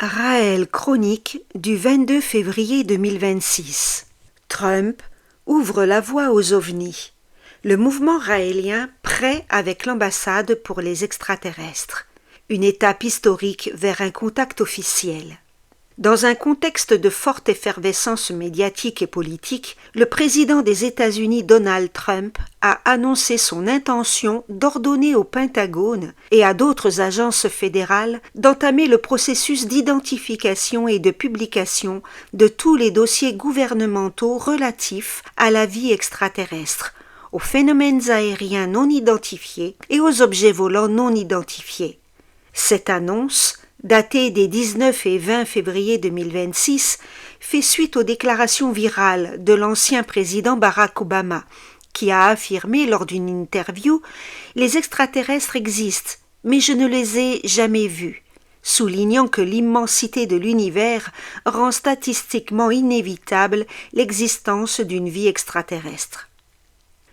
Raël chronique du 22 février 2026. Trump ouvre la voie aux ovnis. Le mouvement raélien prêt avec l'ambassade pour les extraterrestres. Une étape historique vers un contact officiel. Dans un contexte de forte effervescence médiatique et politique, le président des États-Unis Donald Trump a annoncé son intention d'ordonner au Pentagone et à d'autres agences fédérales d'entamer le processus d'identification et de publication de tous les dossiers gouvernementaux relatifs à la vie extraterrestre, aux phénomènes aériens non identifiés et aux objets volants non identifiés. Cette annonce, datée des 19 et 20 février 2026, fait suite aux déclarations virales de l'ancien président Barack Obama, qui a affirmé lors d'une interview « Les extraterrestres existent, mais je ne les ai jamais vus », soulignant que l'immensité de l'univers rend statistiquement inévitable l'existence d'une vie extraterrestre.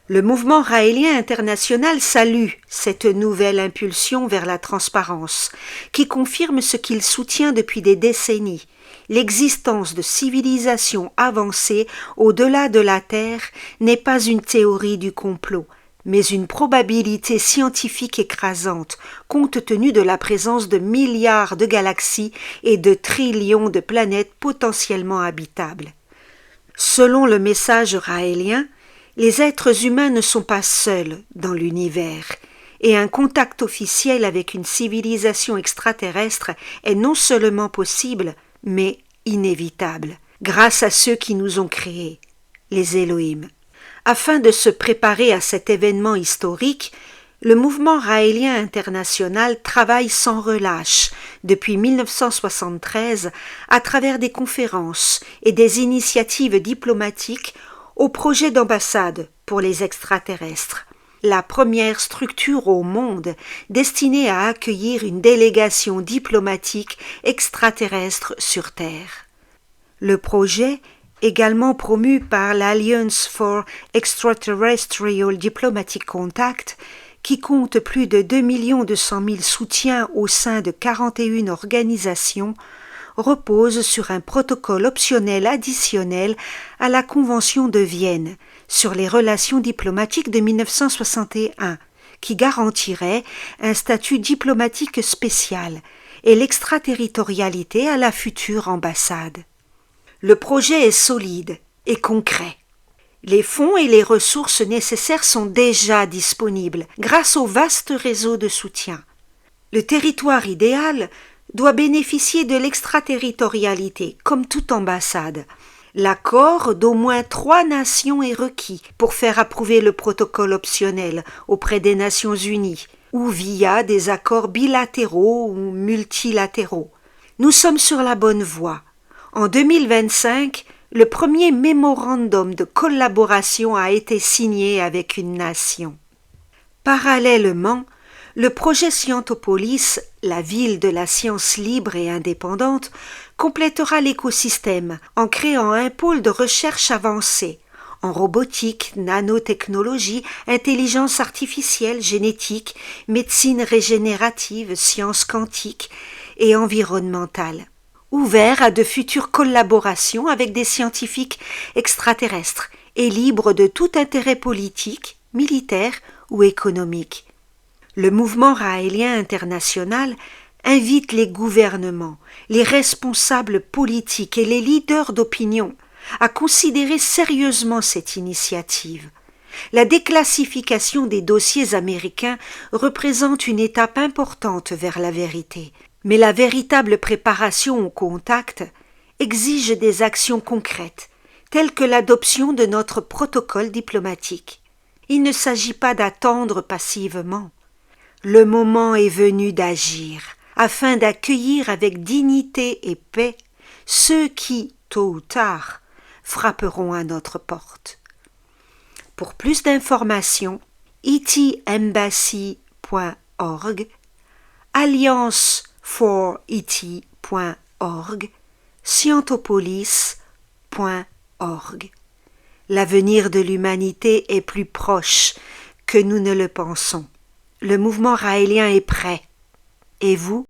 Le mouvement raélien international salue cette nouvelle impulsion vers la transparence, qui confirme ce qu'il soutient depuis des décennies. L'existence de civilisations avancées au-delà de la Terre n'est pas une théorie du complot, mais une probabilité scientifique écrasante, compte tenu de la présence de milliards de galaxies et de trillions de planètes potentiellement habitables. Selon le message raélien, les êtres humains ne sont pas seuls dans l'univers, et un contact officiel avec une civilisation extraterrestre est non seulement possible, mais inévitable, grâce à ceux qui nous ont créés, les Elohim. Afin de se préparer à cet événement historique, le mouvement raélien international travaille sans relâche depuis 1973 à travers des conférences et des initiatives diplomatiques au projet d'ambassade pour les extraterrestres, la première structure au monde destinée à accueillir une délégation diplomatique extraterrestre sur Terre. Le projet, également promu par l'Alliance for Extraterrestrial Diplomatic Contact, qui compte plus de 2 200 000 soutiens au sein de 41 organisations, repose sur un protocole optionnel additionnel à la Convention de Vienne sur les relations diplomatiques de 1961, qui garantirait un statut diplomatique spécial et l'extraterritorialité à la future ambassade. Le projet est solide et concret. Les fonds et les ressources nécessaires sont déjà disponibles grâce au vaste réseau de soutien. Le territoire idéal doit bénéficier de l'extraterritorialité, comme toute ambassade. L'accord d'au moins 3 nations est requis pour faire approuver le protocole optionnel auprès des Nations Unies ou via des accords bilatéraux ou multilatéraux. Nous sommes sur la bonne voie. En 2025, le premier mémorandum de collaboration a été signé avec une nation. Parallèlement, le projet Scientopolis, la ville de la science libre et indépendante, complétera l'écosystème en créant un pôle de recherche avancée en robotique, nanotechnologie, intelligence artificielle, génétique, médecine régénérative, sciences quantiques et environnementales, ouvert à de futures collaborations avec des scientifiques extraterrestres et libre de tout intérêt politique, militaire ou économique. Le mouvement raélien international invite les gouvernements, les responsables politiques et les leaders d'opinion à considérer sérieusement cette initiative. La déclassification des dossiers américains représente une étape importante vers la vérité, mais la véritable préparation au contact exige des actions concrètes, telles que l'adoption de notre protocole diplomatique. Il ne s'agit pas d'attendre passivement. Le moment est venu d'agir, afin d'accueillir avec dignité et paix ceux qui, tôt ou tard, frapperont à notre porte. Pour plus d'informations, etembassy.org, allianceforet.org, scientopolis.org. L'avenir de l'humanité est plus proche que nous ne le pensons. Le mouvement raélien est prêt. Et vous ?